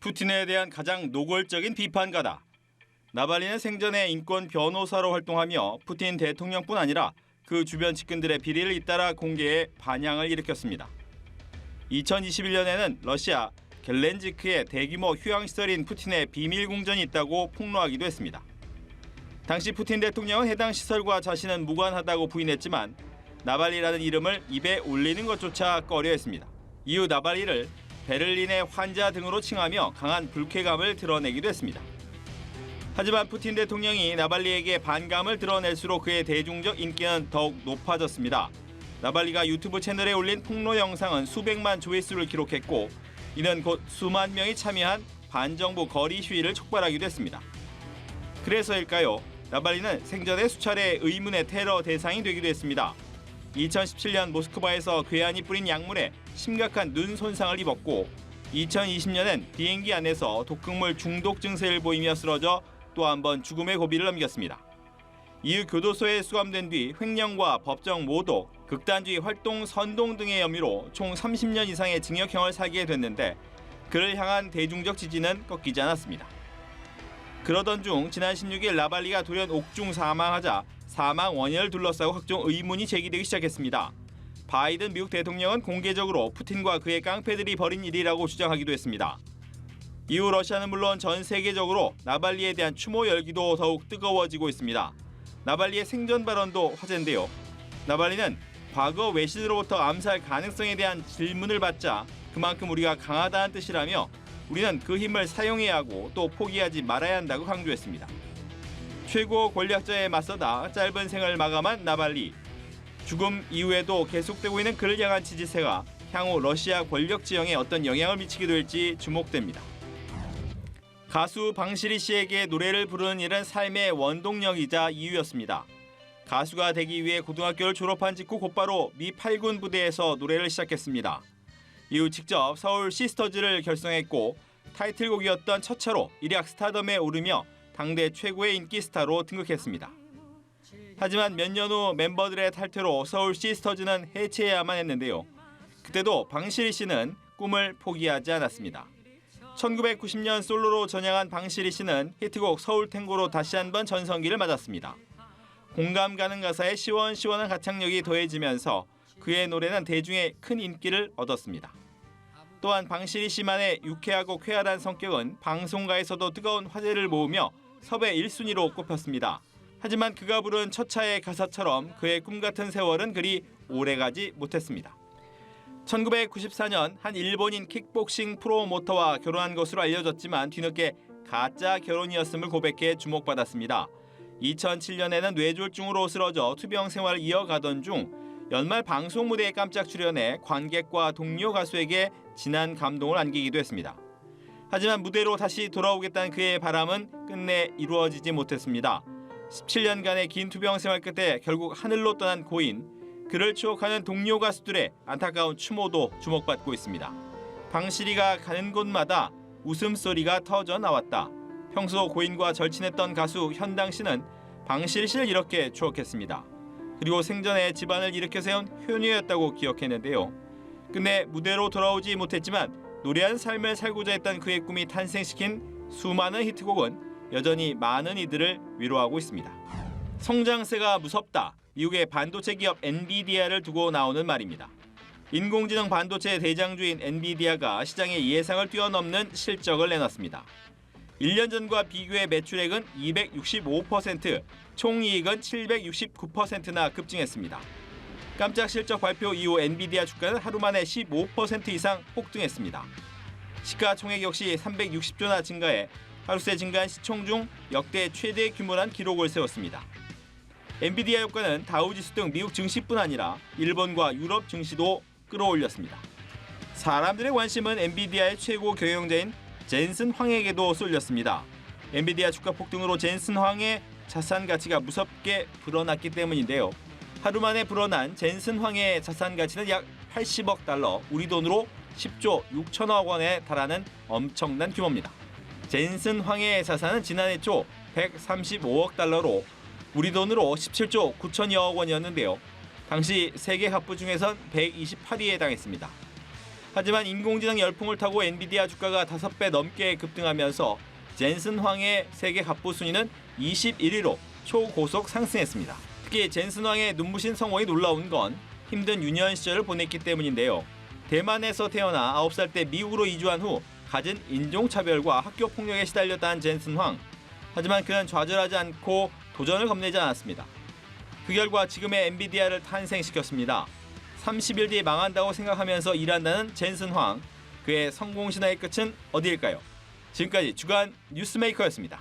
푸틴에 대한 가장 노골적인 비판가다. 나발리는 생전에 인권 변호사로 활동하며 푸틴 대통령뿐 아니라 그 주변 측근들의 비리를 잇따라 공개해 반향을 일으켰습니다. 2021년에는 러시아 겔렌지크에 대규모 휴양시설인 푸틴의 비밀 궁전이 있다고 폭로하기도 했습니다. 당시 푸틴 대통령은 해당 시설과 자신은 무관하다고 부인했지만 나발리라는 이름을 입에 올리는 것조차 꺼려했습니다. 이후 나발리를 베를린의 환자 등으로 칭하며 강한 불쾌감을 드러내기도 했습니다. 하지만 푸틴 대통령이 나발리에게 반감을 드러낼수록 그의 대중적 인기는 더욱 높아졌습니다. 나발리가 유튜브 채널에 올린 폭로 영상은 수백만 조회수를 기록했고 이는 곧 수만 명이 참여한 반정부 거리 시위를 촉발하기도 했습니다. 그래서일까요? 나발리는 생전에 수차례 의문의 테러 대상이 되기도 했습니다. 2017년 모스크바에서 괴한이 뿌린 약물에 심각한 눈 손상을 입었고 2020년엔 비행기 안에서 독극물 중독 증세를 보이며 쓰러져 또 한 번 죽음의 고비를 넘겼습니다. 이후 교도소에 수감된 뒤 횡령과 법정 모독, 극단주의 활동 선동 등의 혐의로 총 30년 이상의 징역형을 살게 됐는데 그를 향한 대중적 지지는 꺾이지 않았습니다. 그러던 중 지난 16일 나발리가 돌연 옥중 사망하자 사망 원인을 둘러싸고 각종 의문이 제기되기 시작했습니다. 바이든 미국 대통령은 공개적으로 푸틴과 그의 깡패들이 벌인 일이라고 주장하기도 했습니다. 이후 러시아는 물론 전 세계적으로 나발리에 대한 추모 열기도 더욱 뜨거워지고 있습니다. 나발리의 생전 발언도 화제인데요. 나발리는 과거 외신으로부터 암살 가능성에 대한 질문을 받자 그만큼 우리가 강하다는 뜻이라며 우리는 그 힘을 사용해야 하고 또 포기하지 말아야 한다고 강조했습니다. 최고 권력자에 맞서다 짧은 생을 마감한 나발리. 죽음 이후에도 계속되고 있는 그를 향한 지지세가 향후 러시아 권력 지형에 어떤 영향을 미치게 될지 주목됩니다. 가수 방시리 씨에게 노래를 부르는 일은 삶의 원동력이자 이유였습니다. 가수가 되기 위해 고등학교를 졸업한 직후 곧바로 미 8군 부대에서 노래를 시작했습니다. 이후 직접 서울 시스터즈를 결성했고 타이틀곡이었던 첫차로 일약 스타덤에 오르며 당대 최고의 인기 스타로 등극했습니다. 하지만 몇 년 후 멤버들의 탈퇴로 서울 시스터즈는 해체해야만 했는데요. 그때도 방시리 씨는 꿈을 포기하지 않았습니다. 1990년 솔로로 전향한 방시리 씨는 히트곡 서울탱고로 다시 한번 전성기를 맞았습니다. 공감 가는 가사에 시원시원한 가창력이 더해지면서 그의 노래는 대중의 큰 인기를 얻었습니다. 또한 방시리 씨만의 유쾌하고 쾌활한 성격은 방송가에서도 뜨거운 화제를 모으며 섭외 1순위로 꼽혔습니다. 하지만 그가 부른 첫차의 가사처럼 그의 꿈같은 세월은 그리 오래가지 못했습니다. 1994년 한 일본인 킥복싱 프로모터와 결혼한 것으로 알려졌지만 뒤늦게 가짜 결혼이었음을 고백해 주목받았습니다. 2007년에는 뇌졸중으로 쓰러져 투병 생활을 이어가던 중 연말 방송 무대에 깜짝 출연해 관객과 동료 가수에게 진한 감동을 안기기도 했습니다. 하지만 무대로 다시 돌아오겠다는 그의 바람은 끝내 이루어지지 못했습니다. 17년간의 긴 투병 생활 끝에 결국 하늘로 떠난 고인, 그를 추억하는 동료 가수들의 안타까운 추모도 주목받고 있습니다. 방시리가 가는 곳마다 웃음소리가 터져 나왔다. 평소 고인과 절친했던 가수 현당 씨는 방시리 씨를 이렇게 추억했습니다. 그리고 생전에 집안을 일으켜 세운 효녀였다고 기억했는데요. 끝내 무대로 돌아오지 못했지만 노래한 삶을 살고자 했던 그의 꿈이 탄생시킨 수많은 히트곡은 여전히 많은 이들을 위로하고 있습니다. 성장세가 무섭다. 미국의 반도체 기업 엔비디아를 두고 나오는 말입니다. 인공지능 반도체 대장주인 엔비디아가 시장의 예상을 뛰어넘는 실적을 내놨습니다. 1년 전과 비교해 매출액은 265%, 총이익은 769%나 급증했습니다. 깜짝 실적 발표 이후 엔비디아 주가는 하루 만에 15% 이상 폭등했습니다. 시가총액 역시 360조나 증가해 하루새 증가한 시총 중 역대 최대 규모란 기록을 세웠습니다. 엔비디아 효과는 다우지수 등 미국 증시뿐 아니라 일본과 유럽 증시도 끌어올렸습니다. 사람들의 관심은 엔비디아의 최고 경영자인 젠슨 황에게도 쏠렸습니다. 엔비디아 주가 폭등으로 젠슨 황의 자산 가치가 무섭게 불어났기 때문인데요. 하루 만에 불어난 젠슨 황의 자산 가치는 약 80억 달러, 우리 돈으로 10조 6천억 원에 달하는 엄청난 규모입니다. 젠슨 황의 자산은 지난해 초 135억 달러로 우리 돈으로 17조 9천여억 원이었는데요. 당시 세계 갑부 중에선 128위에 해당했습니다. 하지만 인공지능 열풍을 타고 엔비디아 주가가 5배 넘게 급등하면서 젠슨 황의 세계 갑부 순위는 21위로 초고속 상승했습니다. 특히 젠슨 황의 눈부신 성공이 놀라운 건 힘든 유년 시절을 보냈기 때문인데요. 대만에서 태어나 9살 때 미국으로 이주한 후 갖은 인종차별과 학교 폭력에 시달렸다는 젠슨 황. 하지만 그는 좌절하지 않고 도전을 겁내지 않았습니다. 그 결과 지금의 엔비디아를 탄생시켰습니다. 30일 뒤에 망한다고 생각하면서 일한다는 젠슨 황. 그의 성공 신화의 끝은 어디일까요? 지금까지 주간 뉴스메이커였습니다.